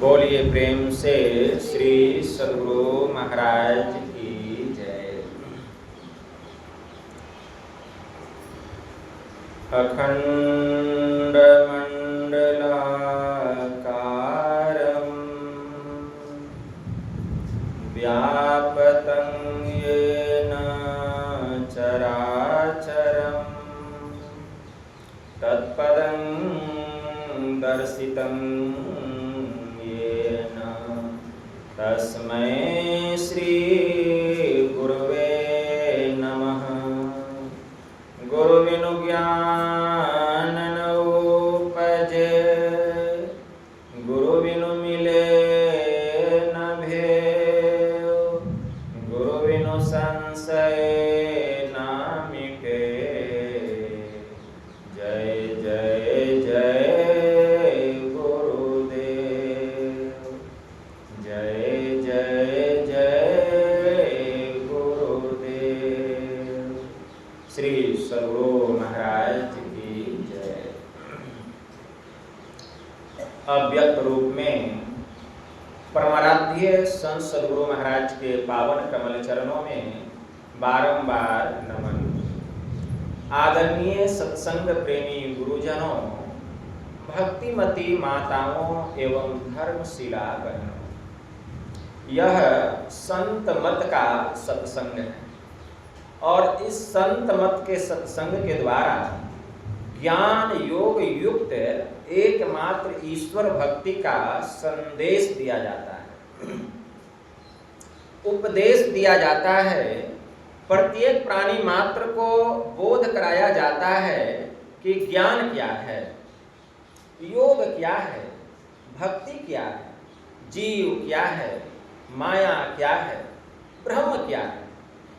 बोलिए प्रेम से श्री सद्गुरु महाराज की जय। अखंड मंडलाकारं व्याप्तं येन चराचरं तत्पदं दर्शितं येन तस्मै श्री गुरुवे नमः। गुरुबिनु ज्ञान न उपजे, गुरुबिनु मिले न भेव, गुरुबिनु संशय न मिटे। जय जय जय गुरुदेव, जय जय जय गुरुदेव। श्री सद्गुरु महाराज की जय। अव्यक्त रूप में परमाराध्य संत सद्गुरु महाराज के पावन कमल चरणों में बारंबार नमन। आदरणीय सत्संग प्रेमी गुरुजनों, भक्तिमती माताओं एवं धर्मशिला बहनों, यह संत मत का सत्संग है और इस संत मत के सत्संग के द्वारा ज्ञान योग युक्त एकमात्र ईश्वर भक्ति का संदेश दिया जाता है, उपदेश दिया जाता है। प्रत्येक प्राणी मात्र को बोध कराया जाता है कि ज्ञान क्या है, योग क्या है, भक्ति क्या है, जीव क्या है, माया क्या है, ब्रह्म क्या है।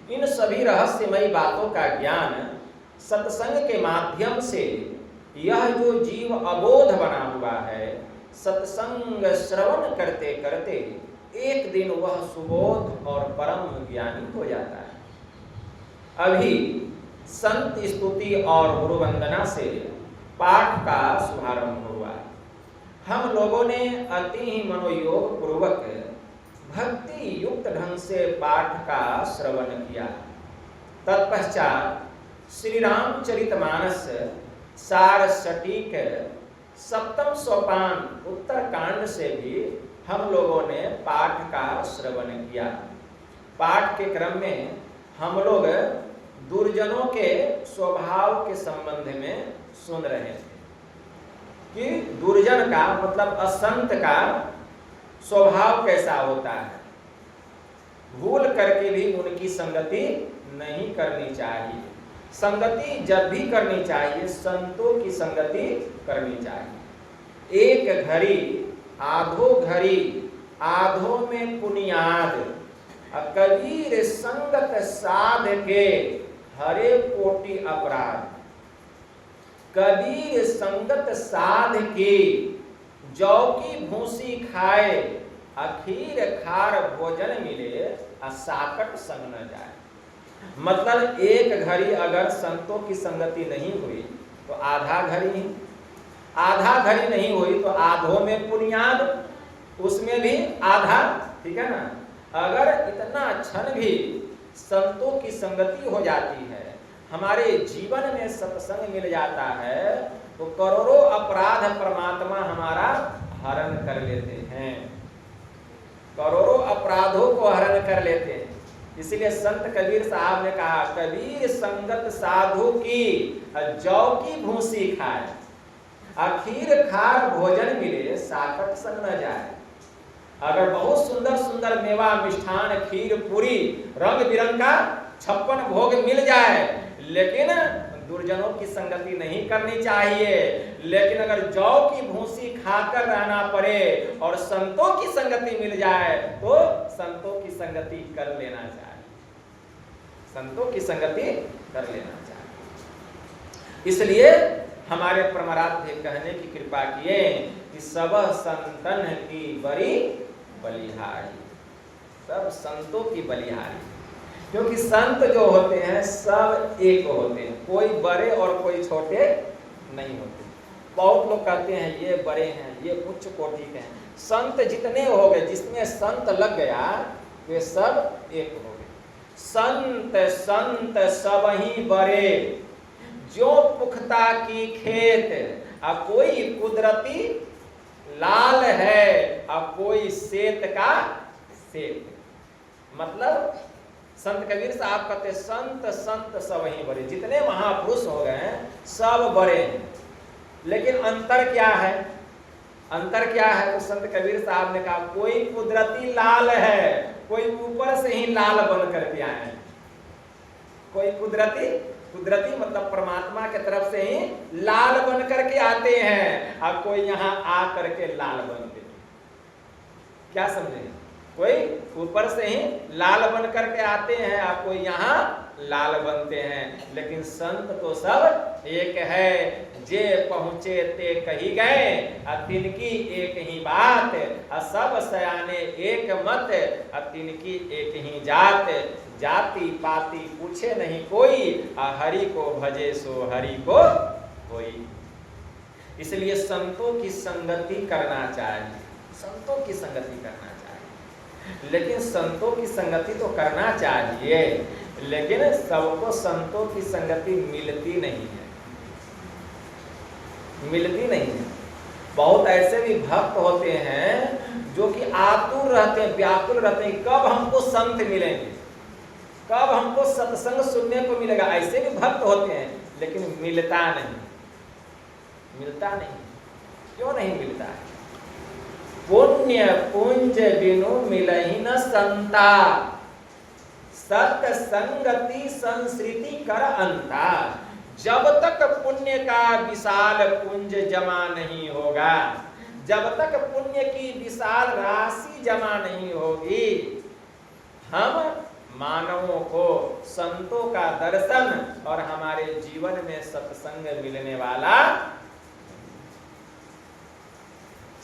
इन सभी रहस्यमयी बातों का ज्ञान सत्संग के माध्यम से यह जो जीव अबोध बना हुआ है, सत्संग श्रवण करते करते एक दिन वह सुबोध और परम ज्ञानी हो जाता है। अभी संत स्तुति और गुरु वंदना से पाठ का शुभारंभ हुआ। हम लोगों ने अति ही मनोयोग पूर्वक भक्ति युक्त ढंग से पाठ का श्रवण किया। तत्पश्चात श्री रामचरितमानस सार सटीक सप्तम सोपान उत्तर कांड से भी हम लोगों ने पाठ का श्रवण किया। पाठ के क्रम में हम लोग दुर्जनों के स्वभाव के संबंध में सुन रहे थे कि दुर्जन का मतलब असंत का स्वभाव कैसा होता है। भूल करके भी उनकी संगति नहीं करनी चाहिए। संगति जब भी करनी चाहिए संतों की संगति करनी चाहिए। एक घड़ी आधो घड़ी आधो में पुनियाद, कबीर संगत साध के हरे कोटि अपराध। कबीर संगत साध के जौ की भूसी खाए, अखीर खार भोजन मिले, साकट संग न जाए। मतलब एक घड़ी अगर संतों की संगति नहीं हुई तो आधा घड़ी नहीं हुई तो आधों में पुनियाद, उसमें भी आधा, ठीक है ना। अगर इतना क्षण भी संतों की संगति हो जाती है, हमारे जीवन में सत्संग मिल जाता है, तो करोड़ों अपराध परमात्मा हमारा हरण कर लेते हैं, करोड़ों अपराधों को हरण कर लेते हैं। इसलिए संत कबीर साहब ने कहा, कबीर संगत साधु की जौ की भूसी खाए, अखीर खार भोजन मिले, साकट संग न जाए। अगर बहुत सुंदर सुंदर मेवा मिष्ठान खीर पूरी रंग बिरंग का 56 भोग मिल जाए, लेकिन दुर्जनों की संगति नहीं करनी चाहिए। लेकिन अगर जौ की भूसी खाकर रहना पड़े और संतों की संगति मिल जाए तो संतों की संगति कर लेना चाहिए, संतों की संगति कर लेना चाहिए। इसलिए हमारे परमाराध्य कहने की कृपा किए कि सब संतन की बड़ी बलिहारी, सब संतों की बलिहारी। क्योंकि संत जो होते हैं सब एक होते हैं, कोई बड़े और कोई छोटे नहीं होते। बहुत लोग कहते हैं ये बड़े हैं, ये उच्च कोटि के हैं। संत जितने हो गए, जिसमें संत लग गया वे सब एक हो गए। संत संत सब ही बड़े, जो पुख्ता की खेत, अब कोई कुदरती लाल है, अब कोई श्वेत का श्वेत। मतलब संत कबीर साहब कहते संत संत सब ही बड़े, जितने महापुरुष हो गए सब बड़े हैं। लेकिन अंतर क्या है? अंतर क्या है? तो संत कबीर साहब ने कहा कोई कुदरती लाल है, कोई ऊपर से ही लाल बन करके आए हैं। कोई कुदरती मतलब परमात्मा के तरफ से ही लाल बन करके आते हैं, और कोई यहाँ आ करके लाल बनते। क्या समझे? कोई ऊपर से ही लाल बन करके आते हैं, और कोई यहाँ लाल बनते हैं। लेकिन संत तो सब एक है, जे पहुँचे ते कही गए, तिनकी एक ही बात, सब सयाने एक मत, तिनकी एक ही जात। जाति पाति पूछे नहीं कोई, हरि को भजे सो हरि को कोई। इसलिए संतों की संगति करना चाहिए, संतों की संगति करना चाहिए। लेकिन संतों की संगति तो करना चाहिए, लेकिन सबको संतों की संगति मिलती नहीं है, मिलती नहीं है। बहुत ऐसे भी भक्त होते हैं जो कि आतुर रहते हैं, व्याकुल रहते हैं, कब हमको संत मिलेंगे, कब हमको सत्संग सुनने को मिलेगा। ऐसे भी भक्त होते हैं, लेकिन मिलता नहीं, मिलता नहीं। क्यों नहीं मिलता है? पुण्य पुंज बिनु मिलहि न संता, सत्संगति संस्कृति कर अंता। जब तक पुण्य का विशाल पुंज जमा नहीं होगा, जब तक पुण्य की विशाल राशि जमा नहीं होगी, हम मानवों को संतों का दर्शन और हमारे जीवन में सत्संग मिलने वाला,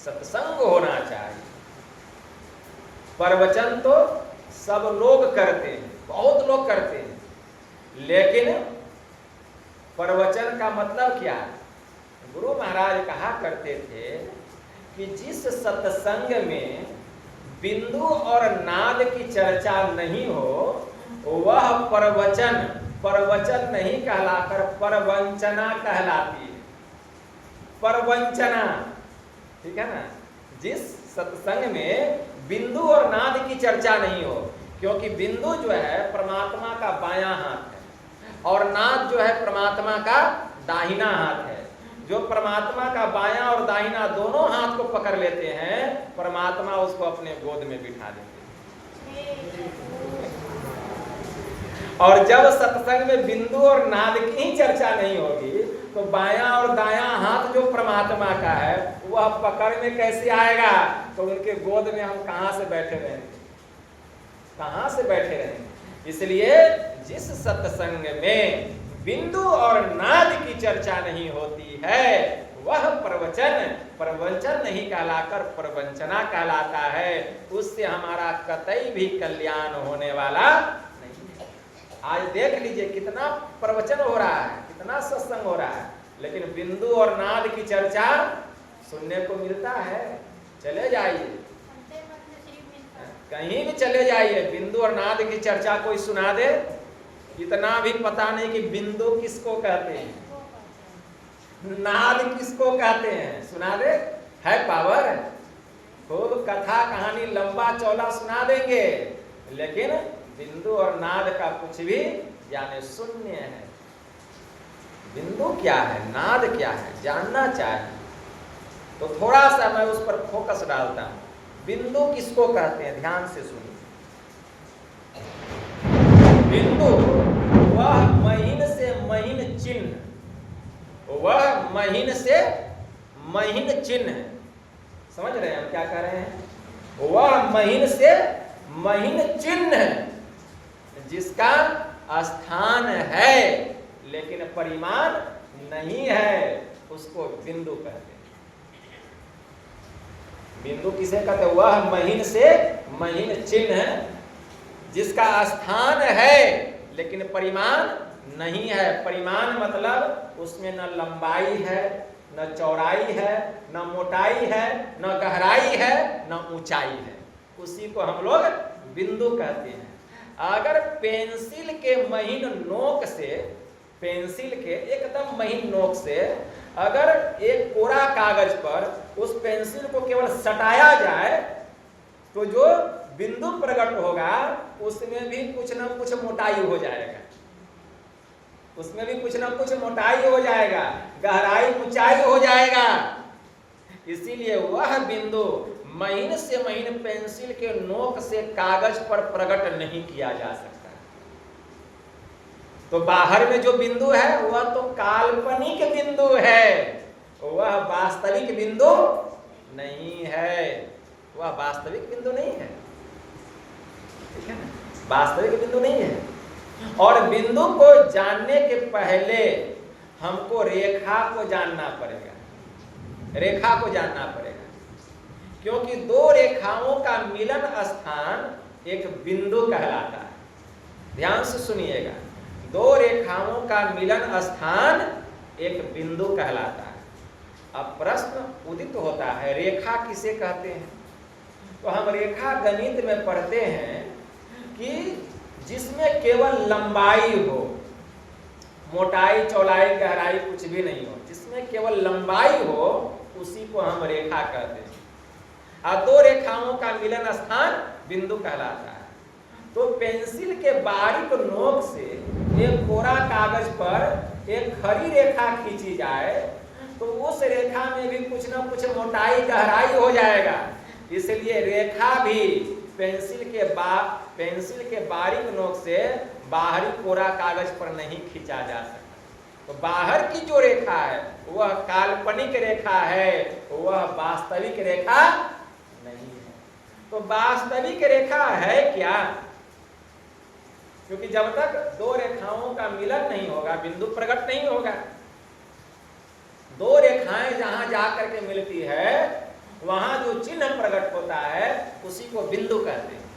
सत्संग होना चाहिए। प्रवचन तो सब लोग करते हैं, बहुत लोग करते हैं, लेकिन प्रवचन का मतलब क्या है? गुरु महाराज कहा करते थे कि जिस सत्संग में बिंदु और नाद की चर्चा नहीं हो, वह प्रवचन नहीं कहलाकर परवंचना कहलाती है। परवंचना, ठीक है ना? जिस सत्संग में बिंदु और नाद की चर्चा नहीं हो, क्योंकि बिंदु जो है परमात्मा का बायां हाथ है और नाद जो है परमात्मा का दाहिना हाथ है। जो परमात्मा का बायां और दाहिना दोनों हाथ को पकड़ लेते हैं, परमात्मा उसको अपने गोद में बिठा देते हैं। और जब सत्संग में बिंदु और नाद की ही चर्चा नहीं होगी, तो बायां और दायां हाथ जो परमात्मा का है वह पकड़ में कैसे आएगा? तो उनके गोद में हम कहां से बैठे रहेंगे, कहां से बैठे रहेंगे? इसलिए जिस सत्संग में बिंदु और नाद की चर्चा नहीं होती है, वह प्रवचन नहीं कहलाकर प्रवंचना कहलाता है। उससे हमारा कतई भी कल्याण होने वाला नहीं है। आज देख लीजिए कितना प्रवचन हो रहा है, कितना सत्संग हो रहा है, लेकिन बिंदु और नाद की चर्चा सुनने को मिलता है? चले जाइए, कहीं भी चले जाइए, बिंदु और नाद की चर्चा कोई सुना दे, इतना भी पता नहीं कि बिंदु किसको कहते हैं, नाद किसको कहते हैं, सुना दे? है पावर? खूब कथा कहानी लंबा चौड़ा सुना देंगे, लेकिन बिंदु और नाद का कुछ भी जाने शून्य है। बिंदु क्या है, नाद क्या है, जानना चाहिए। तो थोड़ा सा मैं उस पर फोकस डालता हूं। बिंदु किसको कहते हैं? ध्यान से सुनिए। बिंदु वह महीन से महीन चिन्ह, वह महीन से महीन चिन्ह, समझ रहे हैं हम क्या कह रहे हैं? वह महीन से महीन चिन्ह जिसका स्थान है लेकिन परिमाण नहीं है, उसको बिंदु कहते हैं। बिंदु किसे कहते हैं? वह महीन से महीन चिन्ह जिसका स्थान है लेकिन परिमाण नहीं है। परिमाण मतलब उसमें न लंबाई है न चौड़ाई है, न मोटाई है, न गहराई है, न ऊंचाई है, उसी को हम लोग बिंदु कहते हैं। अगर पेंसिल के महीन नोक से, पेंसिल के एकदम महीन नोक से अगर एक कोरा कागज पर उस पेंसिल को केवल सटाया जाए तो जो बिंदु प्रकट होगा उसमें भी कुछ न कुछ मोटाई हो जाएगा, उसमें भी कुछ न कुछ मोटाई हो जाएगा, गहराई ऊंचाई हो जाएगा। इसीलिए वह बिंदु महीन से महीन पेंसिल के नोक से कागज पर प्रकट नहीं किया जा सकता। तो बाहर में जो बिंदु है वह तो काल्पनिक बिंदु है, वह वास्तविक बिंदु नहीं है, वह वास्तविक बिंदु नहीं है, ठीक है ना, वास्तविक बिंदु नहीं है। और बिंदु को जानने के पहले हमको रेखा को जानना पड़ेगा, रेखा को जानना पड़ेगा, क्योंकि दो रेखाओं का मिलन स्थान एक बिंदु कहलाता है। ध्यान से सुनिएगा, दो रेखाओं का मिलन स्थान एक बिंदु कहलाता है। अब प्रश्न उदित होता है, रेखा किसे कहते हैं? तो हम रेखा गणित में पढ़ते हैं कि जिसमें केवल लंबाई हो, मोटाई चौड़ाई गहराई कुछ भी नहीं हो, जिसमें केवल लंबाई हो उसी को हम रेखा कहते हैं। और दो रेखाओं का मिलन स्थान बिंदु कहलाता है। तो पेंसिल के बारीक नोक से एक कोरा कागज पर एक खड़ी रेखा खींची जाए तो उस रेखा में भी कुछ न कुछ मोटाई गहराई हो जाएगा। इसलिए रेखा भी पेंसिल के बारीक नोक से बाहरी कोरा कागज पर नहीं खींचा जा सकता। तो बाहर की जो रेखा है वह काल्पनिक रेखा है, वह वास्तविक रेखा नहीं है। तो वास्तविक रेखा है क्या? क्योंकि जब तक दो रेखाओं का मिलन नहीं होगा बिंदु प्रकट नहीं होगा। दो रेखाएं जहां जाकर के मिलती है वहां जो चिन्ह प्रकट होता है उसी को बिंदु कहते हैं।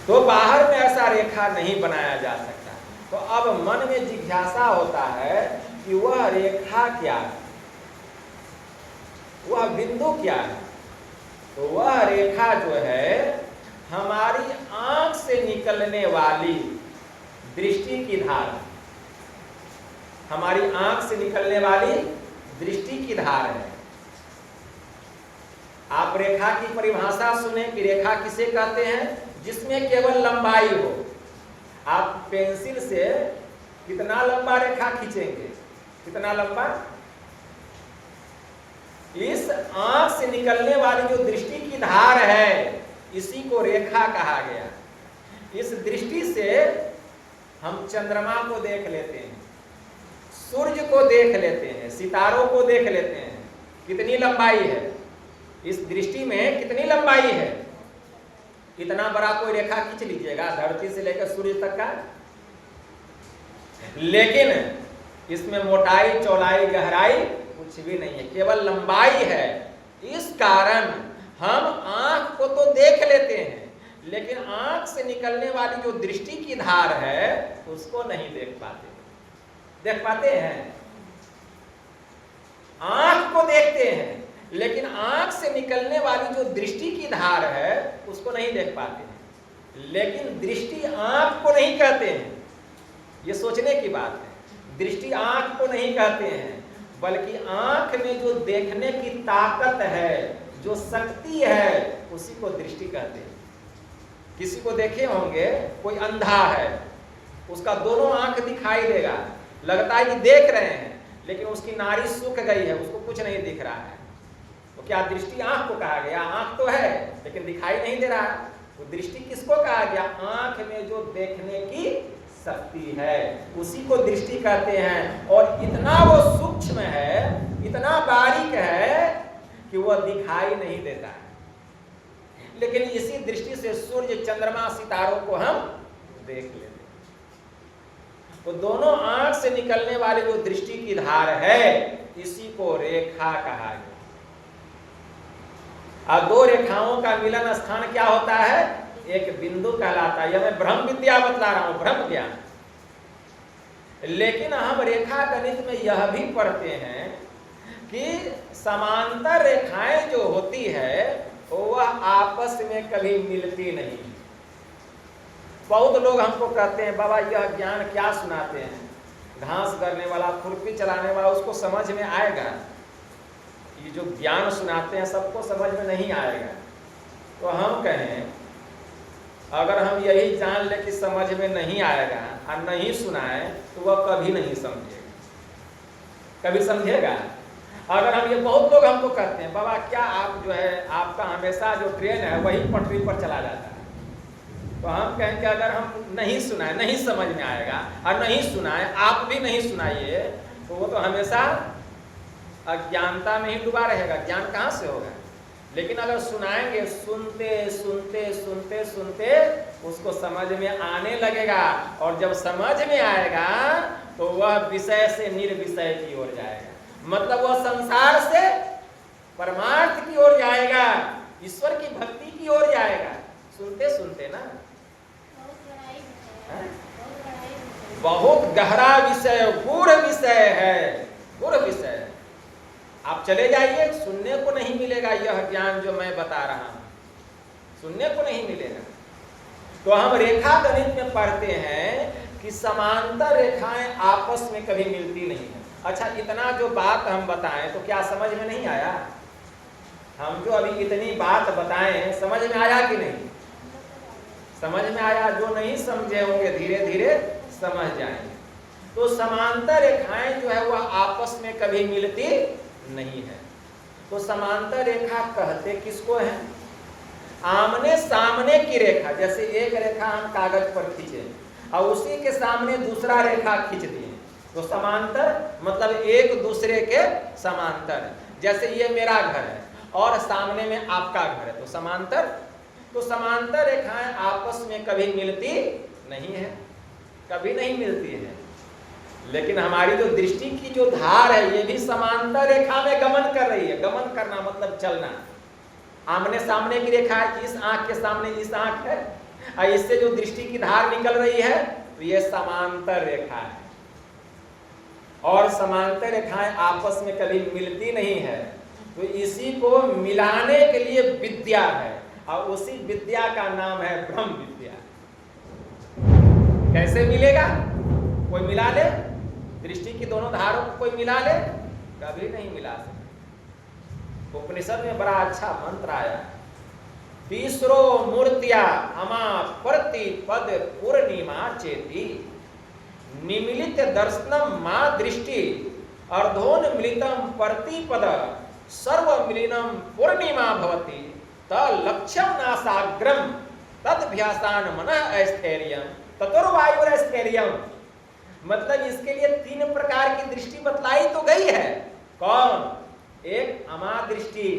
तो बाहर में ऐसा रेखा नहीं बनाया जा सकता। तो अब मन में जिज्ञासा होता है कि वह रेखा क्या है, वह बिंदु क्या है? तो वह रेखा जो है हमारी आंख से निकलने वाली दृष्टि की धार, हमारी आंख से निकलने वाली दृष्टि की धार है। आप रेखा की परिभाषा सुने कि रेखा किसे कहते हैं? जिसमें केवल लंबाई हो। आप पेंसिल से कितना लंबा रेखा खींचेंगे? कितना लंबा? इस आंख से निकलने वाली जो दृष्टि की धार है इसी को रेखा कहा गया। इस दृष्टि से हम चंद्रमा को देख लेते हैं, सूर्य को देख लेते हैं, सितारों को देख लेते हैं। कितनी लंबाई है? इस दृष्टि में कितनी लंबाई है? इतना बड़ा कोई रेखा खींच लीजिएगा धरती से लेकर सूर्य तक का, लेकिन इसमें मोटाई चौड़ाई गहराई कुछ भी नहीं है, केवल लंबाई है। इस कारण हम आंख को तो देख लेते हैं लेकिन आंख से निकलने वाली जो दृष्टि की धार है उसको नहीं देख पाते। देख पाते हैं? आंख को देखते हैं लेकिन आंख से निकलने वाली जो दृष्टि की धार है उसको नहीं देख पाते हैं। लेकिन दृष्टि आंख को नहीं कहते हैं, ये सोचने की बात है। दृष्टि आंख को नहीं कहते हैं बल्कि आंख में जो देखने की ताकत है, जो शक्ति है, उसी को दृष्टि कहते हैं। किसी को देखे होंगे, कोई अंधा है, उसका दोनों आंख दिखाई देगा, लगता है कि देख रहे हैं लेकिन उसकी नाड़ी सूख गई है, उसको कुछ नहीं दिख रहा है। तो क्या दृष्टि आंख को कहा गया? आंख तो है लेकिन दिखाई नहीं दे रहा। वो दृष्टि किसको कहा गया? आंख में जो देखने की शक्ति है उसी को दृष्टि कहते हैं। और इतना वो सूक्ष्म है, इतना बारीक है कि वह दिखाई नहीं देता है। लेकिन इसी दृष्टि से सूर्य चंद्रमा सितारों को हम देख लेते हैं। तो दोनों आंख से निकलने वाली जो दृष्टि की धार है इसी को रेखा कहा गया। अब दो रेखाओं का मिलन स्थान क्या होता है? एक बिंदु कहलाता है। यह मैं ब्रह्म विद्या बतला रहा हूं, ब्रह्म ज्ञान। लेकिन हम रेखा गणित में यह भी पढ़ते हैं कि समांतर रेखाएं जो होती है वह आपस में कभी मिलती नहीं। बहुत लोग हमको कहते हैं बाबा यह ज्ञान क्या सुनाते हैं, घास करने वाला खुरपी चलाने वाला उसको समझ में आएगा? ये जो ज्ञान सुनाते हैं सबको समझ में नहीं आएगा। तो हम कहें अगर हम यही जान ले कि समझ में नहीं आएगा और नहीं सुनाए तो वह कभी नहीं समझेगा। कभी समझेगा? अगर हम ये बहुत लोग हमको कहते हैं बाबा क्या आप जो है आपका हमेशा जो ट्रेन है वही पटरी पर चला जाता है, तो हम कहें कि अगर हम नहीं सुनाए नहीं समझ में आएगा और नहीं सुनाए आप भी नहीं सुनाइए तो वो तो हमेशा अज्ञानता में ही डूबा रहेगा, ज्ञान कहाँ से होगा। लेकिन अगर सुनाएंगे सुनते सुनते सुनते सुनते उसको समझ में आने लगेगा और जब समझ में आएगा तो वह विषय से निर्विषय की ओर जाएगा, मतलब वह संसार से परमार्थ की ओर जाएगा, ईश्वर की भक्ति की ओर जाएगा। सुनते सुनते ना बहुत गहरा विषय गूढ़ विषय है, गूढ़ विषय। आप चले जाइए सुनने को नहीं मिलेगा यह ज्ञान जो मैं बता रहा हूं, सुनने को नहीं मिलेगा। तो हम रेखा गणित में पढ़ते हैं कि समांतर रेखाएं आपस में कभी मिलती नहीं है। अच्छा इतना जो बात हम बताएं तो क्या समझ में नहीं आया? हम जो अभी इतनी बात बताएं समझ में आया कि नहीं? समझ में आया। जो नहीं समझे होंगे धीरे धीरे समझ जाएंगे। तो समांतर रेखाएं जो है वह आपस में कभी मिलती नहीं है। तो समांतर रेखा कहते किसको है? आमने सामने की रेखा। जैसे एक रेखा हम कागज पर खींचे और उसी के सामने दूसरा रेखा खींच दिए तो समांतर मतलब एक दूसरे के समांतर। जैसे ये मेरा घर है और सामने में आपका घर है तो समांतर। तो समांतर रेखाएं आपस में कभी मिलती नहीं है, कभी नहीं मिलती है। लेकिन हमारी जो दृष्टि की जो धार है ये भी समांतर रेखा में गमन कर रही है। गमन करना मतलब चलना। आमने सामने की रेखा इस आंख के सामने इस आंख है और इससे जो दृष्टि की धार निकल रही है तो ये समांतर रेखा है। और समांतर रेखाएं आपस में कभी मिलती नहीं है। तो इसी को मिलाने के लिए विद्या है और उसी विद्या का नाम है ब्रह्म विद्या। कैसे मिलेगा? कोई मिला ले? दृष्टि की दोनों धारों को कोई मिला ले? कभी नहीं मिला सकता। उपनिषद में बड़ा अच्छा मंत्र आया, तीसरो मूर्तिया अमा प्रति पद पूर्णिमा चेती निमिलित दर्शनम मां दृष्टि अर्धोन्मिलितम प्रतिपद सर्वमिलिनम पूर्णिमा भवति तलक्ष्यम नासाग्रम तदभ्यासान मनः ऐस्थैर्यम ततुर्वायुरैस्थैर्यम। मतलब इसके लिए तीन प्रकार की दृष्टि बतलाई तो गई है। कौन? एक अमा दृष्टि,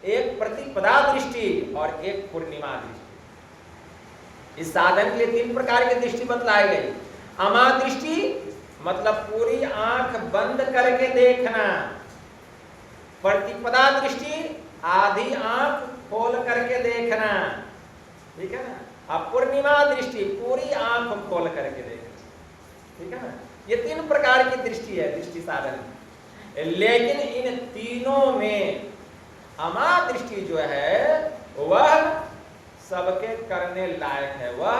एक प्रतिपदा दृष्टि और एक पूर्णिमा दृष्टि। इस साधन के लिए तीन प्रकार की दृष्टि बतलाई गई। अमा दृष्टि मतलब पूरी आंख बंद करके देखना। प्रतिपदा दृष्टि आधी आंख खोल करके देखना, ठीक है ना। अब पूर्णिमा दृष्टि पूरी आंख खोल करके देखना, ठीक है ना। ये तीन प्रकार की दृष्टि है दृष्टि साधन। लेकिन इन तीनों में अमा दृष्टि जो है वह सबके करने लायक है, वह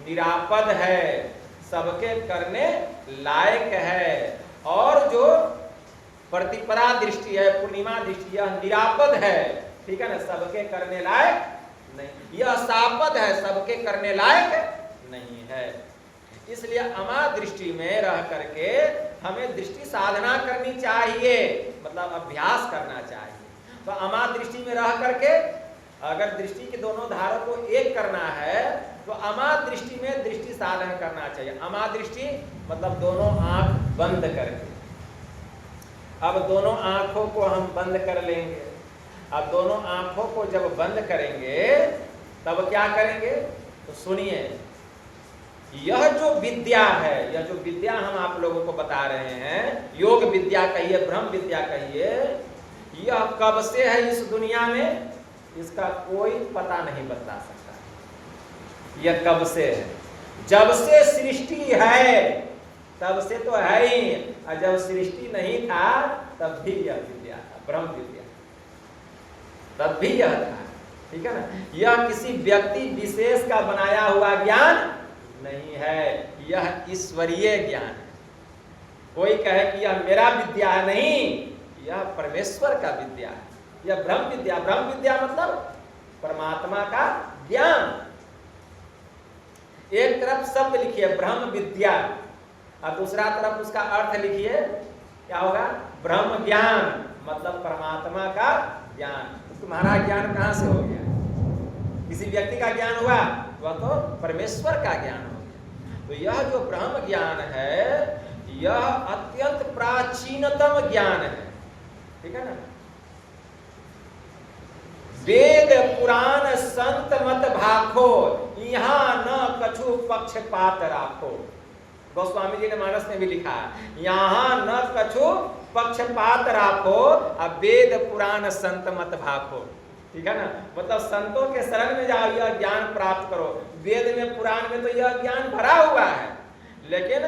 निरापद है, सबके करने लायक है। और जो प्रतिपदा दृष्टि है पूर्णिमा दृष्टि यह निरापद है, ठीक है ना, सबके करने लायक नहीं। यह सापद है, सबके करने लायक नहीं है। इसलिए अमा दृष्टि में रह करके हमें दृष्टि साधना करनी चाहिए, मतलब अभ्यास करना चाहिए। तो अमा दृष्टि में रह करके अगर दृष्टि के दोनों धारों को एक करना है तो अमा दृष्टि में दृष्टि साधन करना चाहिए। अमा दृष्टि मतलब दोनों आंख बंद करके। अब दोनों आंखों को हम बंद कर लेंगे। अब दोनों आंखों को जब बंद करेंगे तब क्या करेंगे? तो सुनिए, यह जो विद्या है, यह जो विद्या हम आप लोगों को बता रहे हैं, योग विद्या कहिए, ब्रह्म विद्या कहिए, यह कब से है इस दुनिया में इसका कोई पता नहीं बता सकता। यह कब से है? जब से सृष्टि है तब से तो है ही, और जब सृष्टि नहीं था तब भी यह विद्या था, ब्रह्म विद्या, तब भी यह था। ठीक है ना, यह किसी व्यक्ति विशेष का बनाया हुआ ज्ञान नहीं है, यह ईश्वरीय ज्ञान है। कोई कहे कि यह मेरा विद्या है, नहीं, यह परमेश्वर का विद्या है, यह ब्रह्म विद्या। ब्रह्म विद्या मतलब परमात्मा का ज्ञान। एक तरफ शब्द लिखिए ब्रह्म विद्या, और दूसरा तरफ उसका अर्थ लिखिए, क्या होगा? ब्रह्म ज्ञान, मतलब परमात्मा का ज्ञान। तुम्हारा ज्ञान कहां से हो गया? किसी व्यक्ति का ज्ञान हुआ, वह तो परमेश्वर का ज्ञान हो गया। तो यह जो ब्रह्म ज्ञान है, यह अत्यंत प्राचीनतम ज्ञान है। ठीक है ना, वेद पुराण संत मत भाखो, यहाँ न कछु पक्षपात राखो। गोस्वामी जी ने मानस में भी लिखा, यहाँ न कछु पक्षपात राखो, अब वेद पुराण संत मत भाखो। ठीक है ना, मतलब संतों के शरण में जाओ, यह ज्ञान प्राप्त करो। वेद में पुराण में तो यह ज्ञान भरा हुआ है, लेकिन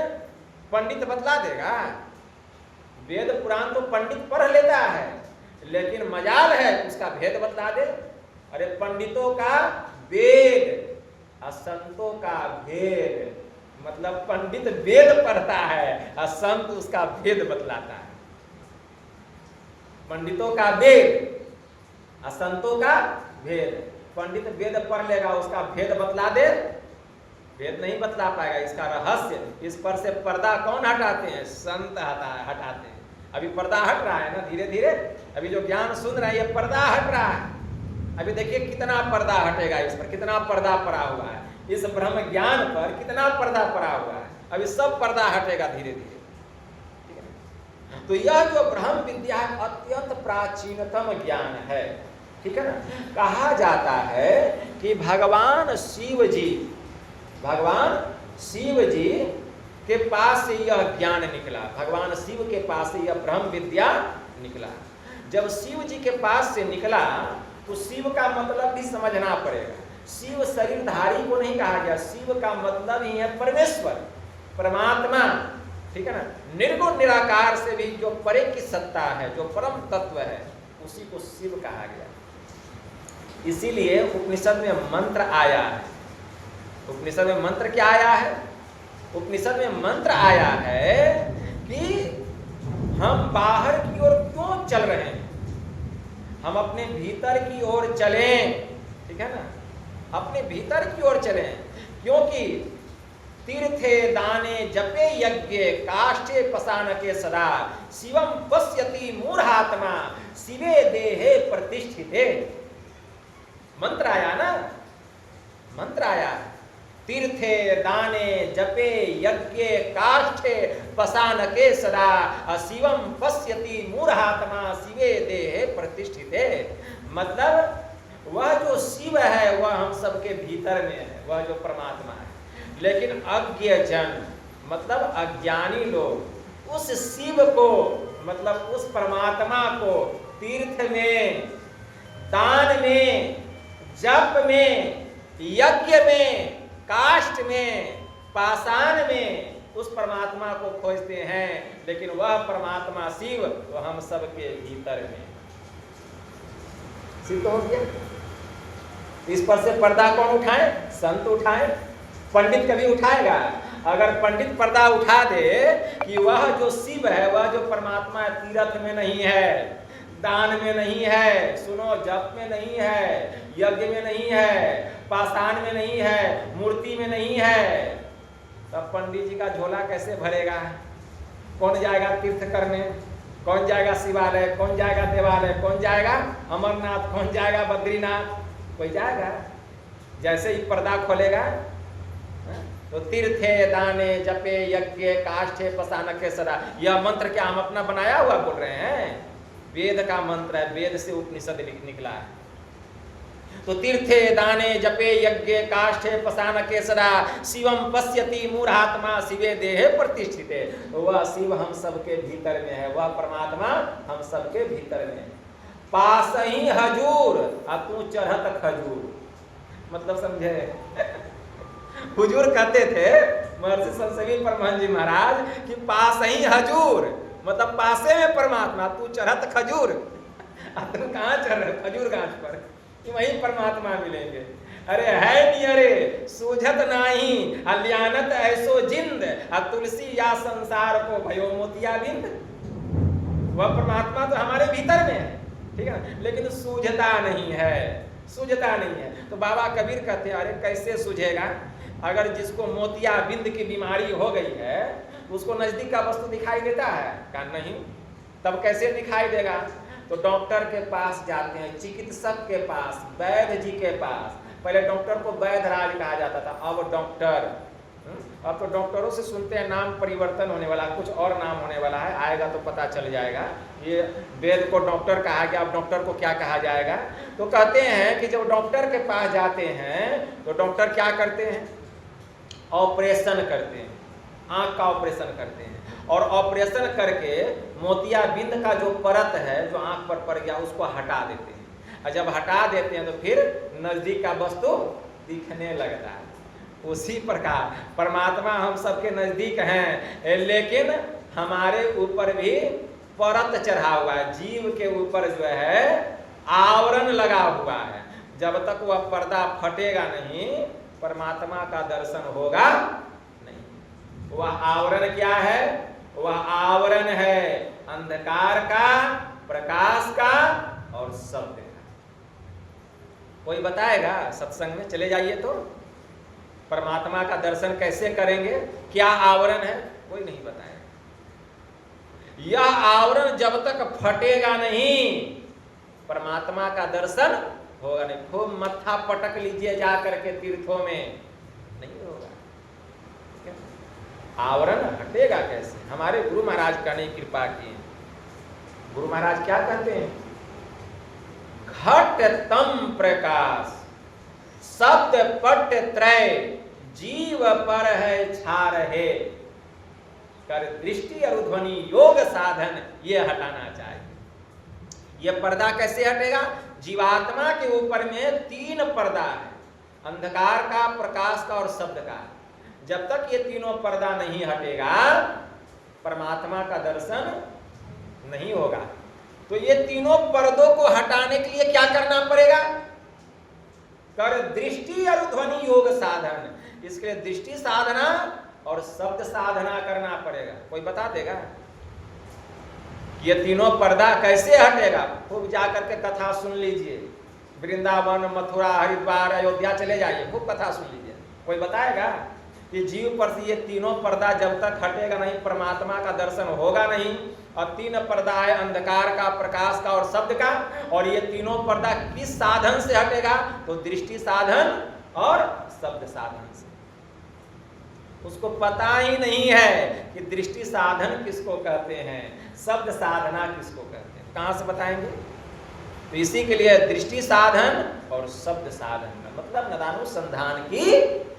पंडित बतला देगा। वेद पुराण तो पंडित पढ़ लेता है, लेकिन मजाल है उसका भेद बतला दे। अरे पंडितों का वेद और संतों का भेद, मतलब पंडित वेद पढ़ता है और संत उसका भेद बतलाता है। पंडितों का वेद और संतों का भेद। पंडित वेद पढ़ लेगा, उसका भेद बतला दे, भेद नहीं बतला पाएगा, इसका रहस्य। इस पर से पर्दा कौन हटाते हैं? संत हटाते हैं। अभी पर्दा हट रहा है ना, धीरे धीरे। अभी जो ज्ञान सुन रहा है, ये पर्दा हट रहा है। अभी देखिए कितना पर्दा हटेगा, इस पर कितना पर्दा पड़ा हुआ है, इस ब्रह्म ज्ञान पर कितना पर्दा पड़ा हुआ है। अभी सब पर्दा हटेगा धीरे धीरे। तो यह जो ब्रह्म विद्या अत्यंत प्राचीनतम ज्ञान है। ठीक है ना, कहा जाता है कि भगवान शिव जी के पास से यह ज्ञान निकला। भगवान शिव के पास से यह ब्रह्म विद्या निकला। जब शिव जी के पास से निकला तो शिव का मतलब भी समझना पड़ेगा। शिव शरीरधारी को नहीं कहा गया, शिव का मतलब ही है परमेश्वर, परमात्मा। ठीक है ना, निर्गुण निराकार से भी जो परे की सत्ता है, जो परम तत्व है, उसी को शिव कहा गया। इसीलिए उपनिषद में मंत्र आया है। उपनिषद में मंत्र क्या आया है? उपनिषद में मंत्र आया है कि हम बाहर की ओर क्यों चल रहे हैं, हम अपने भीतर की ओर चलें। ठीक है ना, अपने भीतर की ओर चलें, क्योंकि तीर्थे दाने जपे यज्ञ काष्ठे पसानके सदा शिवम पश्यति मूढ़ात्मा शिवे देहे प्रतिष्ठिते। मंत्र आया ना, मंत्र आया, तीर्थे दाने जपे यज्ञ काष्ठे पसानके सदा शिवम पश्यति मूढ़ात्मा शिवे देहे प्रतिष्ठिते। मतलब वह जो शिव है वह हम सबके भीतर में है, वह जो परमात्मा है। लेकिन अज्ञ जन मतलब अज्ञानी लोग उस शिव को, मतलब उस परमात्मा को तीर्थ में, दान में, जप में, यज्ञ में, काष्ठ में, पाषाण में उस परमात्मा को खोजते हैं। लेकिन वह परमात्मा शिव तो हम सबके भीतर में। सिद्ध हो गया। इस पर से पर्दा कौन उठाए? संत उठाए। पंडित कभी उठाएगा? अगर पंडित पर्दा उठा दे कि वह जो शिव है, वह जो परमात्मा है, तीर्थ में नहीं है, दान में नहीं है, सुनो, जप में नहीं है, यज्ञ में नहीं है, पाषाण में नहीं है, मूर्ति में नहीं है, तब पंडित जी का झोला कैसे भरेगा? कौन जाएगा तीर्थ करने? कौन जाएगा शिवालय? कौन जाएगा देवालय? कौन जाएगा अमरनाथ? कौन जाएगा बद्रीनाथ? कोई जाएगा? जैसे ही पर्दा खोलेगा तो तीर्थे दाने जपे यज्ञ काष्ठे पसानके सदा। यह मंत्र क्या हम अपना बनाया हुआ बोल रहे हैं? वेद का मंत्र है, वेद से उपनिषद निकला है। तो तीर्थे दाने जपे यज्ञ काष्ठे पसानके सदा शिवम पश्यति मूढ़ात्मा शिवे देहे प्रतिष्ठिते। वह शिव हम सबके भीतर में है, वह परमात्मा हम सबके भीतर में है। पास ही हजूर और तू चढ़त खजूर। मतलब समझे? हुजूर कहते थे महर्षि संसवी परमहंस जी महाराज कि पास ही हजूर, मतलब पासे में परमात्मा, तू चढ़त खजूर, तुम कहाँ चढ़ रहे खजूर गाछ पर, कि वहीं परमात्मा मिलेंगे। अरे है नियरे सूझत नाही अलियानत ऐसो जिंद, तुलसी या संसार को भयो मोतिया बिंद। वह परमात्मा तो हमारे भीतर में है, ठीक है, लेकिन सूझता नहीं है, सूझता नहीं है। तो बाबा कबीर कहते हैं अरे कैसे सूझेगा, अगर जिसको मोतिया बिंद की बीमारी हो गई है उसको नजदीक का वस्तु दिखाई देता है? कहा नहीं। तब कैसे दिखाई देगा? तो डॉक्टर के पास जाते हैं, चिकित्सक के पास, वैद्य जी के पास। पहले डॉक्टर को वैधराज कहा जाता था, अब डॉक्टर। अब तो डॉक्टरों से सुनते हैं नाम परिवर्तन होने वाला, कुछ और नाम होने वाला है, आएगा तो पता चल जाएगा। ये वेद को डॉक्टर कहा गया, अब डॉक्टर को क्या कहा जाएगा? तो कहते हैं कि जब डॉक्टर के पास जाते हैं तो डॉक्टर क्या करते हैं? ऑपरेशन करते हैं, आँख का ऑपरेशन करते हैं, और ऑपरेशन करके मोतियाबिंद का जो परत है जो आँख पर पड़ गया उसको हटा देते हैं। और जब हटा देते हैं तो फिर नजदीक का वस्तु दिखने लगता है। उसी प्रकार परमात्मा हम सबके नजदीक हैं, लेकिन हमारे ऊपर भी परत चढ़ा हुआ है, जीव के ऊपर जो है आवरण लगा हुआ है। जब तक वह पर्दा फटेगा नहीं परमात्मा का दर्शन होगा नहीं। वह आवरण क्या है? वह आवरण है अंधकार का, प्रकाश का और शब्द का। कोई बताएगा? सत्संग में चले जाइए तो परमात्मा का दर्शन कैसे करेंगे, क्या आवरण है? कोई नहीं बताएगा। यह आवरण जब तक फटेगा नहीं परमात्मा का दर्शन होगा नहीं। खूब मत्था पटक लीजिए जा करके तीर्थों में, नहीं होगा। आवरण हटेगा कैसे? हमारे गुरु महाराज का नहीं कृपा की। गुरु महाराज क्या कहते हैं? घट तम प्रकाश शब्द पट त्रय जीव पर है छा रहे, कर दृष्टि और ध्वनि योग साधन ये हटाना चाहिए। यह पर्दा कैसे हटेगा? जीवात्मा के ऊपर में तीन पर्दा है, अंधकार का, प्रकाश का और शब्द का। जब तक ये तीनों पर्दा नहीं हटेगा परमात्मा का दर्शन नहीं होगा। तो ये तीनों पर्दों को हटाने के लिए क्या करना पड़ेगा? कर दृष्टि और ध्वनि योग साधन। इसके लिए दृष्टि साधना और शब्द साधना करना पड़ेगा। कोई बता देगा? ये तीनों पर्दा कैसे हटेगा? खूब जाकर के कथा सुन लीजिए, वृंदावन, मथुरा, हरिद्वार, अयोध्या चले जाइए, खूब कथा सुन लीजिए। कोई बताएगा? कि जीव पर से ये तीनों पर्दा जब तक हटेगा नहीं परमात्मा का दर्शन होगा नहीं। और तीन पर्दा है अंधकार का, प्रकाश का और शब्द का। और ये तीनों पर्दा किस साधन से हटेगा? तो दृष्टि साधन और शब्द साधन से। उसको पता ही नहीं है कि दृष्टि साधन किसको कहते हैं, शब्द साधना किसको कहते हैं। कहां से बताएंगे? तो इसी के लिए दृष्टि साधन और शब्द साधन का मतलब नदानुसंधान की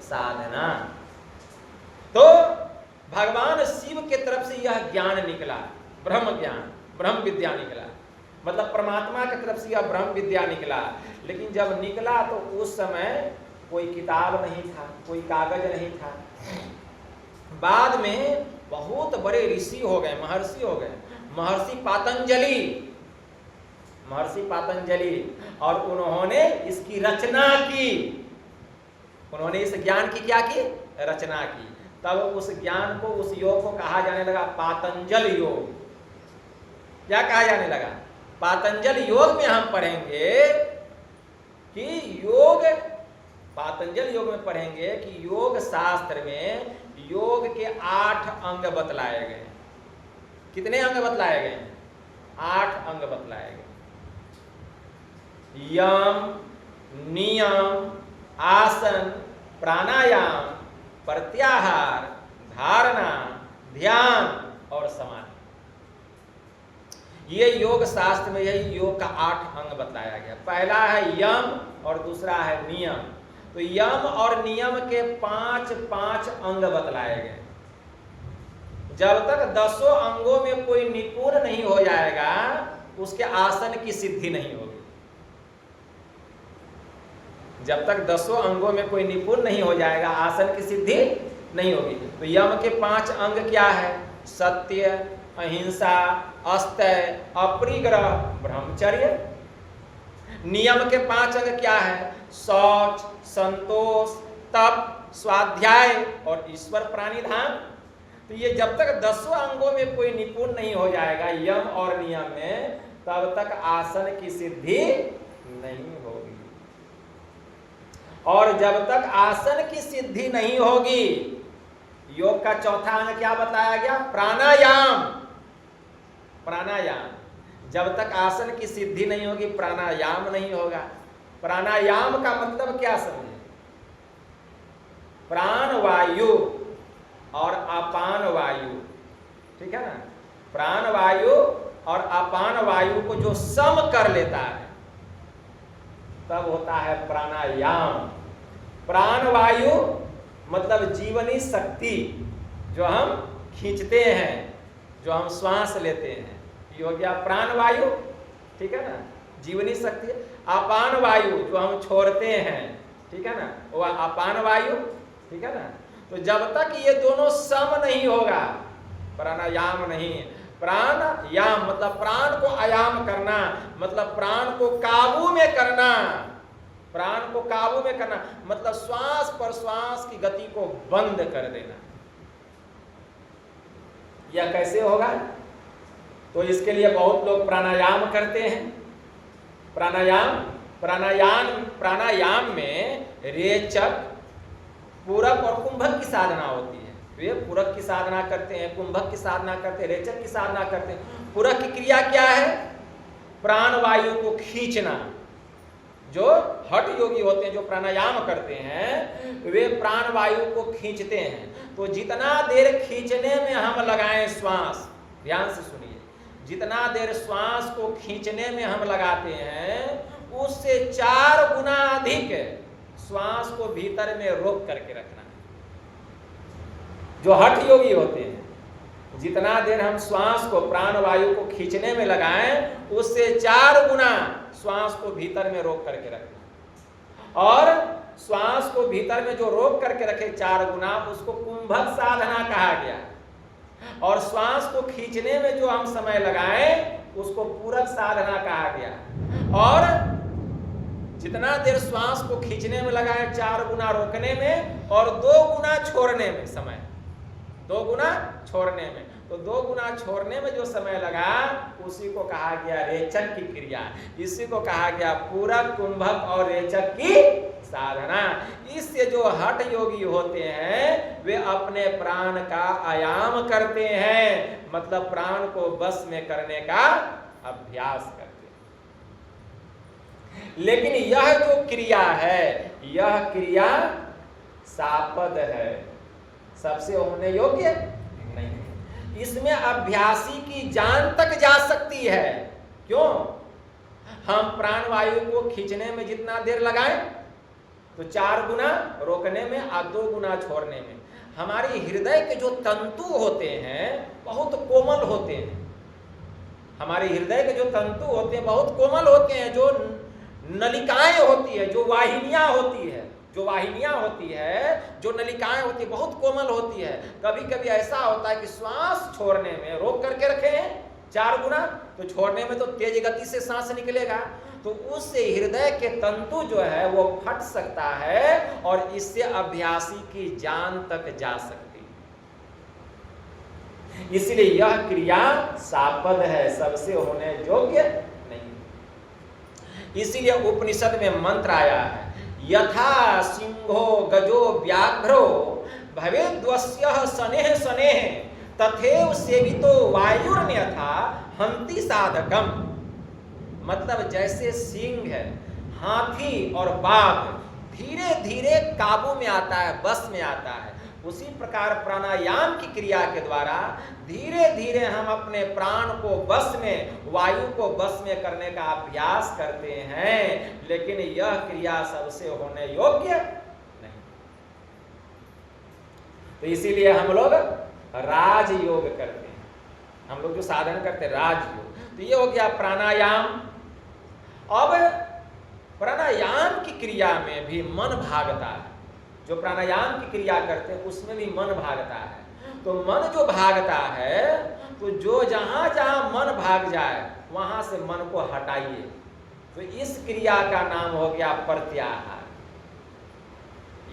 साधना। तो भगवान शिव के तरफ से यह ज्ञान निकला, ब्रह्म ज्ञान, ब्रह्म विद्या निकला, मतलब परमात्मा की तरफ से यह ब्रह्म विद्या निकला। लेकिन जब निकला तो उस समय कोई किताब नहीं था, कोई कागज नहीं था। बाद में बहुत बड़े ऋषि हो गए, महर्षि हो गए, महर्षि पातंजलि, और उन्होंने इसकी रचना की। उन्होंने इस ज्ञान की क्या की? रचना की। तब उस ज्ञान को, उस योग को कहा जाने लगा पातंजल योग। क्या कहा जाने लगा? पातंजल योग में हम पढ़ेंगे कि योग, पातंजल योग में पढ़ेंगे कि योग शास्त्र में योग के 8 अंग बतलाए गए। कितने अंग बतलाए गए? 8 अंग बतलाए गए। यम, नियम, आसन, प्राणायाम, प्रत्याहार, धारणा, ध्यान और समाधि। ये योग शास्त्र में यही योग का 8 अंग बताया गया। पहला है यम और दूसरा है नियम। तो यम और नियम के 5-5 अंग बतलाए गए। जब तक 10 अंगों में कोई निपुण नहीं हो जाएगा उसके आसन की सिद्धि नहीं होगी। जब तक 10 अंगों में कोई निपुण नहीं हो जाएगा आसन की सिद्धि नहीं होगी। तो यम के 5 अंग क्या है? सत्य, अहिंसा, अस्तेय, अपरिग्रह, ब्रह्मचर्य। नियम के 5 अंग क्या है? शौच, संतोष, तप, स्वाध्याय और ईश्वर प्राणिधान। तो ये जब तक 10 अंगों में कोई निपुण नहीं हो जाएगा यम और नियम में, तब तक आसन की सिद्धि नहीं होगी। और जब तक आसन की सिद्धि नहीं होगी, योग का चौथा अंग क्या बताया गया? प्राणायाम। प्राणायाम, जब तक आसन की सिद्धि नहीं होगी प्राणायाम नहीं होगा। प्राणायाम का मतलब क्या समझे? प्राण वायु और अपान वायु, ठीक है ना? प्राण वायु और अपान वायु को जो सम कर लेता है तब होता है प्राणायाम। प्राण वायु मतलब जीवनी शक्ति, जो हम खींचते हैं, जो हम श्वास लेते हैं, ये हो गया प्राण वायु, ठीक है ना? जीवनी शक्ति। अपान वायु जो हम छोड़ते हैं, ठीक है ना, वो अपान वायु, ठीक है ना? तो जब तक ये दोनों सम नहीं होगा प्राणायाम नहीं। प्राणायाम मतलब प्राण को आयाम करना, मतलब प्राण को काबू में करना। प्राण को काबू में करना मतलब श्वास पर श्वास की गति को बंद कर देना। यह कैसे होगा? तो इसके लिए बहुत लोग प्राणायाम करते हैं। प्राणायाम में रेचक, पूरक और कुंभक की साधना होती है। वे पूरक की साधना करते हैं, कुंभक की साधना करते हैं, रेचक की साधना करते हैं। पूरक की क्रिया क्या है? प्राण वायु को खींचना। जो हठ योगी होते हैं, जो प्राणायाम करते हैं, वे प्राण वायु को खींचते हैं। तो जितना देर खींचने में हम लगाएं श्वास, ध्यान से सुनिए, जितना देर श्वास को खींचने में हम लगाते हैं उससे 4 गुना अधिक श्वास को भीतर में रोक करके रखना है। जो हठ योगी होते हैं, जितना देर हम श्वास को, प्राण वायु को खींचने में लगाएं उससे 4 गुना श्वास को भीतर में रोक करके रखना। और श्वास को भीतर में जो रोक करके रखे 4 गुना, उसको कुंभक साधना कहा गया। और श्वास को खींचने में जो हम समय लगाएं उसको पूरक साधना कहा गया। और जितना देर श्वास को खींचने में लगाएं 4 गुना रोकने में और 2 गुना छोड़ने में समय, 2 गुना छोड़ने में, तो 2 गुना छोड़ने में जो समय लगा उसी को कहा गया रेचक की क्रिया। इसी को कहा गया पूरक, कुंभक और रेचक की साधना। इससे जो हठ योगी होते हैं वे अपने प्राण का आयाम करते हैं, मतलब प्राण को बस में करने का अभ्यास करते हैं। लेकिन यह जो क्रिया है, यह क्रिया सापद है, सबसे होने योग्य नहीं। इसमें अभ्यासी की जान तक जा सकती है। क्यों? हम प्राण वायु को खींचने में जितना देर लगाएं तो 4 गुना रोकने में और 2 गुना छोड़ने में। हमारी हृदय के जो तंतु होते हैं बहुत कोमल होते हैं। हमारे हृदय के जो तंतु होते हैं बहुत कोमल होते हैं। जो नलिकाएं होती है, जो वाहिनियां होती है, जो नलिकाएं होती है बहुत कोमल होती है। कभी कभी ऐसा होता है कि श्वास छोड़ने में रोक करके रखे हैं 4 गुना, तो छोड़ने में तो तेज गति से सांस निकलेगा, तो उससे हृदय के तंतु जो है वो फट सकता है और इससे अभ्यासी की जान तक जा सकती है। इसलिए यह क्रिया सापद है, सबसे होने योग्य नहीं। इसीलिए उपनिषद में मंत्र आया है, यथा सिंहो गजो व्याघ्रो भवेद्वस्यः शनैः शनैः तथैव सेवितो वायुर्न्यथा हन्ति साधकम्। मतलब जैसे सिंह है, हाथी और बाघ धीरे धीरे काबू में आता है, बस में आता है, उसी प्रकार प्राणायाम की क्रिया के द्वारा धीरे धीरे हम अपने प्राण को बस में, वायु को बस में करने का अभ्यास करते हैं। लेकिन यह क्रिया सबसे होने योग्य नहीं। तो इसीलिए हम लोग राजयोग करते हैं। हम लोग जो साधन करते हैं राजयोग, तो ये हो गया प्राणायाम। अब प्राणायाम की क्रिया में भी मन भागता है। जो प्राणायाम की क्रिया करते हैं उसमें भी मन भागता है। तो मन जो भागता है, तो जो जहां जहां मन भाग जाए वहां से मन को हटाइए। तो इस क्रिया का नाम हो गया प्रत्याहार।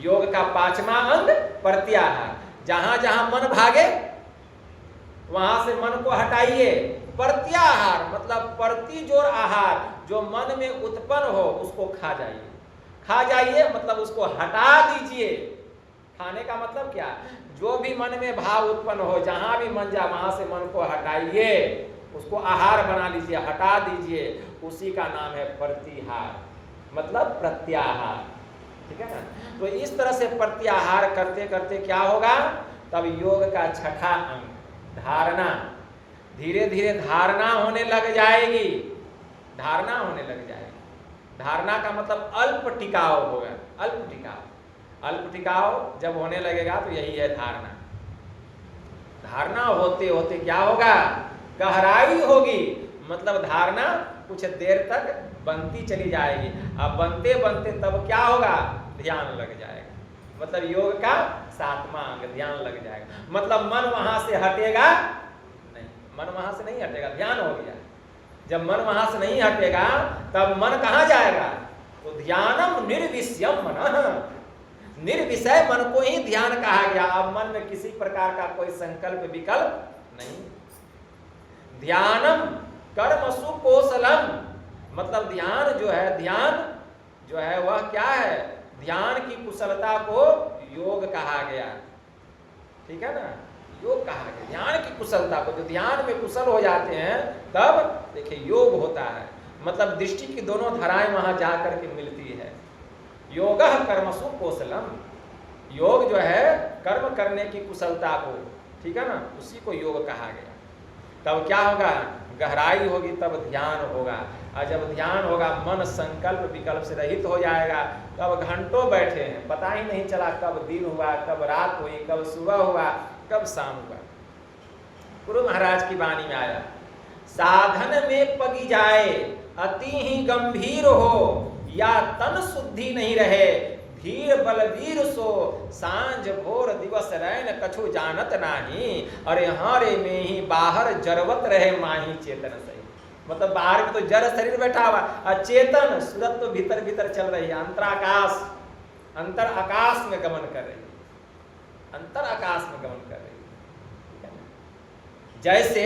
योग का 5वां अंग प्रत्याहार। जहां जहां मन भागे वहां से मन को हटाइए। प्रत्याहार मतलब प्रति जोर आहार, जो मन में उत्पन्न हो उसको खा जाइए। खा जाइए मतलब उसको हटा दीजिए। खाने का मतलब क्या? जो भी मन में भाव उत्पन्न हो, जहां भी मन जाए वहां से मन को हटाइए, उसको आहार बना लीजिए, हटा दीजिए। उसी का नाम है प्रतिहार, मतलब प्रत्याहार। ठीक है ना? तो इस तरह से प्रत्याहार करते करते क्या होगा? तब योग का 6ठा अंग धारणा, धीरे धीरे धारणा होने लग जाएगी। धारणा होने लग जाएगी। धारणा का मतलब अल्प टिकाव होगा। अल्प टिकाव, अल्प टिकाव जब होने लगेगा तो यही है धारणा। धारणा होते होते क्या होगा? गहराई होगी। मतलब धारणा कुछ देर तक बनती चली जाएगी। अब बनते बनते तब क्या होगा? ध्यान लग जाएगा। मतलब योग का 7वां अंग ध्यान लग जाएगा। मतलब मन वहां से हटेगा नहीं, मन वहां से नहीं हटेगा, ध्यान हो गया। जब मन वहां से नहीं हटेगा तब मन कहां जाएगा? तो ध्यानम निर्विषयम मन, निर्विषय मन को ही ध्यान कहा गया। अब मन में किसी प्रकार का कोई संकल्प विकल्प नहीं। ध्यानम कर्मसु कौशलम, मतलब ध्यान जो है, ध्यान जो है वह क्या है? ध्यान की कुशलता को योग कहा गया। ठीक है ना? योग कहा गया ध्यान की कुशलता को। जो ध्यान में कुशल हो जाते हैं तब देखिए योग होता है। मतलब दृष्टि की दोनों धाराएं वहां जाकर के मिलती है। योगः कर्मसु कौशलम, योग जो है कर्म करने की कुशलता को, ठीक है ना, उसी को योग कहा गया। तब क्या होगा? गहराई होगी तब ध्यान होगा। और जब ध्यान होगा मन संकल्प विकल्प से रहित हो जाएगा। तब घंटों बैठे हैं, पता ही नहीं चला कब दिन हुआ, कब रात हुई, कब सुबह हुआ, कब शाम हुआ। गुरु महाराज की वाणी में आया, साधन में पगी जाए अति ही गंभीर हो, या तन शुद्धि नहीं रहे, धीर बलवीर सो, सांझ भोर दिवस रैन कछु जानत नाही, अरे हारे में ही बाहर जरवत रहे माही चेतन सही। मतलब बाहर में तो जड़ शरीर बैठा हुआ और चेतन सूरत तो भीतर भीतर चल रही है। अंतराकाश, अंतर आकाश में गमन कर रही है, अंतर आकाश में गमन कर रही है। जैसे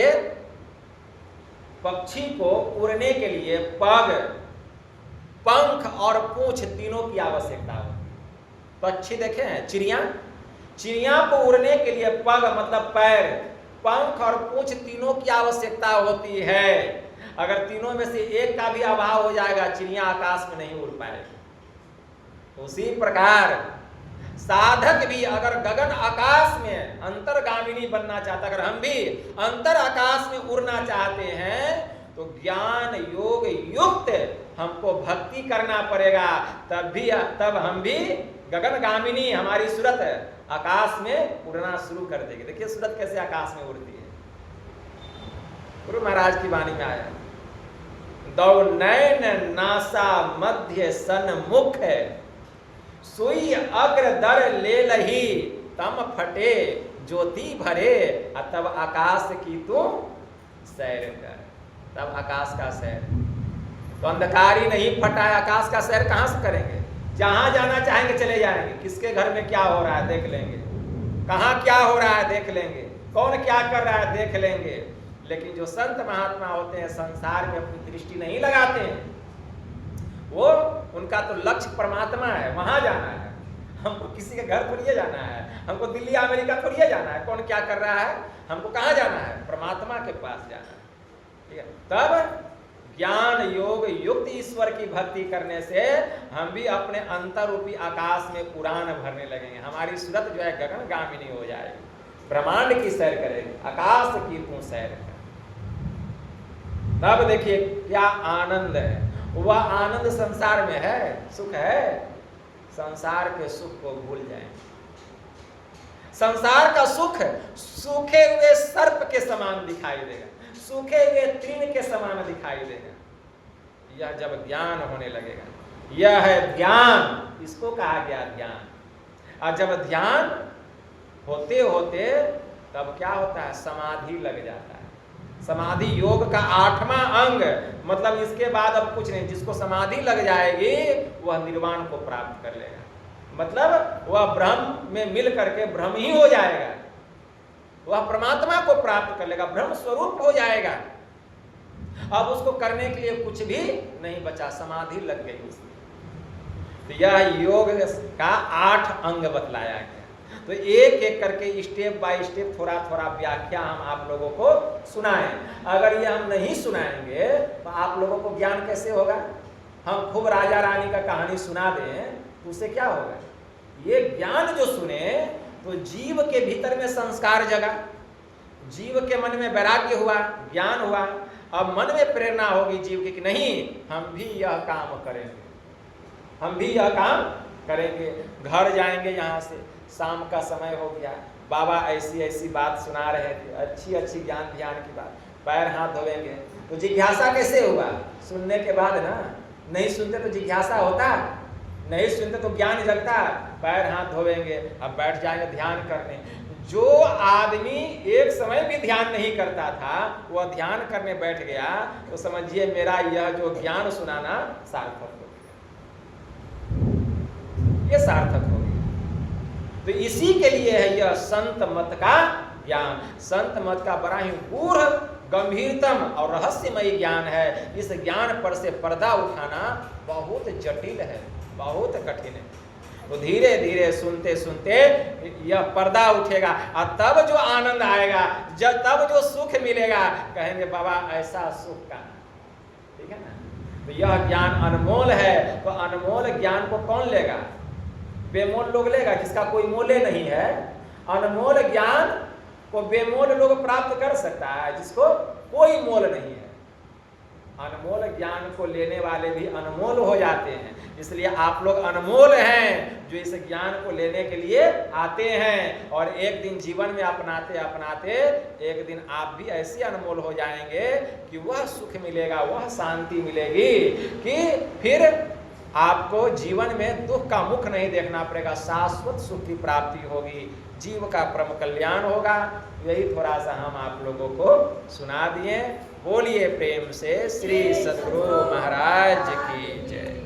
पक्षी को उड़ने के लिए पग, पंख और पूंछ तीनों की आवश्यकता होती है। पक्षी देखे हैं, चिड़िया, चिड़िया को उड़ने के लिए पग मतलब पैर, पंख और पूंछ तीनों की आवश्यकता होती है। अगर तीनों में से एक का भी अभाव हो जाएगा, चिड़िया आकाश में नहीं उड़ पाएगी। उसी प्रकार साधक भी अगर गगन आकाश में अंतर्गामिनी बनना चाहता, अगर हम भी अंतर आकाश में उड़ना चाहते हैं तो ज्ञान योग युक्त हमको भक्ति करना पड़ेगा। तब हम भी गगनगामिनी हमारी सूरत आकाश में उड़ना शुरू कर देगी। देखिए सूरत कैसे आकाश में उड़ती है। गुरु महाराज की वाणी में आया, दौ नैन नासा मध्य सन्मुख, सुई अग्र दर ले लही, तम फटे ज्योति भरे, तब आकाश की तू सैर कर। तब आकाश का सैर, तो अंधकार ही नहीं फटा है, आकाश का सैर कहां से करेंगे? जहां जाना चाहेंगे चले जाएंगे। किसके घर में क्या हो रहा है देख लेंगे, कहां क्या हो रहा है देख लेंगे, कौन क्या कर रहा है देख लेंगे। लेकिन जो संत महात्मा होते हैं संसार में अपनी दृष्टि नहीं लगाते हैं। वो उनका तो लक्ष्य परमात्मा है, वहां जाना है। हमको किसी के घर थोड़ी जाना है, हमको दिल्ली अमेरिका थोड़ी जाना है। कौन क्या कर रहा है, हमको कहाँ जाना है? परमात्मा के पास जाना है। ठीक है, तब ज्ञान योग युक्त ईश्वर की भक्ति करने से हम भी अपने अंतर रूपी आकाश में उड़ान भरने लगेंगे। हमारी सूरत जो है गगनगामिनी हो जाएगी, ब्रह्मांड की सैर करेगी, आकाश की तू सैर कर। तब देखिए क्या आनंद है। वह आनंद संसार में है, सुख है। संसार के सुख को भूल जाएं। संसार का सुख सूखे हुए सर्प के समान दिखाई देगा, सूखे हुए तृण के समान दिखाई देगा। यह जब ज्ञान होने लगेगा, यह है ध्यान, इसको कहा गया ध्यान। और जब ध्यान होते होते तब क्या होता है, समाधि लग जाता है। समाधि योग का 8वां अंग, मतलब इसके बाद अब कुछ नहीं। जिसको समाधि लग जाएगी वह निर्वाण को प्राप्त कर लेगा, मतलब वह ब्रह्म में मिल करके ब्रह्म ही हो जाएगा, वह परमात्मा को प्राप्त कर लेगा, ब्रह्म स्वरूप हो जाएगा। अब उसको करने के लिए कुछ भी नहीं बचा, समाधि लग गई उसमें। तो यह योग का 8 अंग बतलाया गया। तो एक एक करके स्टेप बाय स्टेप थोड़ा थोड़ा व्याख्या हम आप लोगों को सुनाएं। अगर ये हम नहीं सुनाएंगे तो आप लोगों को ज्ञान कैसे होगा? हम खूब राजा रानी का कहानी सुना दें तो उससे क्या होगा? ये ज्ञान जो सुने तो जीव के भीतर में संस्कार जगा, जीव के मन में वैराग्य हुआ, ज्ञान हुआ। अब मन में प्रेरणा होगी जीव की कि नहीं, हम भी यह काम करेंगे, हम भी यह काम करेंगे। घर जाएंगे, यहाँ से शाम का समय हो गया, बाबा ऐसी ऐसी बात सुना रहे थे, अच्छी अच्छी ज्ञान ध्यान की बात, पैर हाथ धोएंगे। तो जिज्ञासा कैसे हुआ? सुनने के बाद ना। नहीं सुनते तो जिज्ञासा होता, नहीं सुनते तो ज्ञान जगता। पैर हाथ धोएंगे, अब बैठ जाएंगे ध्यान करने। जो आदमी एक समय भी ध्यान नहीं करता था वह ध्यान करने बैठ गया तो समझिए मेरा यह जो ज्ञान सुनाना सार्थक हो गया, ये सार्थक हो गया। तो इसी के लिए है यह संत मत का ज्ञान। संत मत का बड़ा ही गूढ़, गंभीरतम और रहस्यमय ज्ञान है। इस ज्ञान पर से पर्दा उठाना बहुत जटिल है, बहुत कठिन है। तो धीरे धीरे सुनते सुनते यह पर्दा उठेगा और तब जो आनंद आएगा, जब तब जो सुख मिलेगा, कहेंगे बाबा ऐसा सुख का। ठीक है ना? तो यह ज्ञान अनमोल है। तो अनमोल ज्ञान को कौन लेगा? बेमोल लोग लेगा, जिसका कोई मोले नहीं है। अनमोल ज्ञान को बेमोल लोग प्राप्त कर सकता है, जिसको कोई मोल नहीं है। अनमोल ज्ञान को लेने वाले भी अनमोल हो जाते हैं। इसलिए आप लोग अनमोल हैं जो इस ज्ञान को लेने के लिए आते हैं। और एक दिन जीवन में अपनाते अपनाते एक दिन आप भी ऐसे अनमोल हो जाएंगे कि वह सुख मिलेगा, वह शांति मिलेगी कि फिर आपको जीवन में दुख का मुख नहीं देखना पड़ेगा, शाश्वत सुख की प्राप्ति होगी, जीव का परम कल्याण होगा। यही थोड़ा सा हम आप लोगों को सुना दिए। बोलिए प्रेम से श्री सद्गुरु महाराज की जय।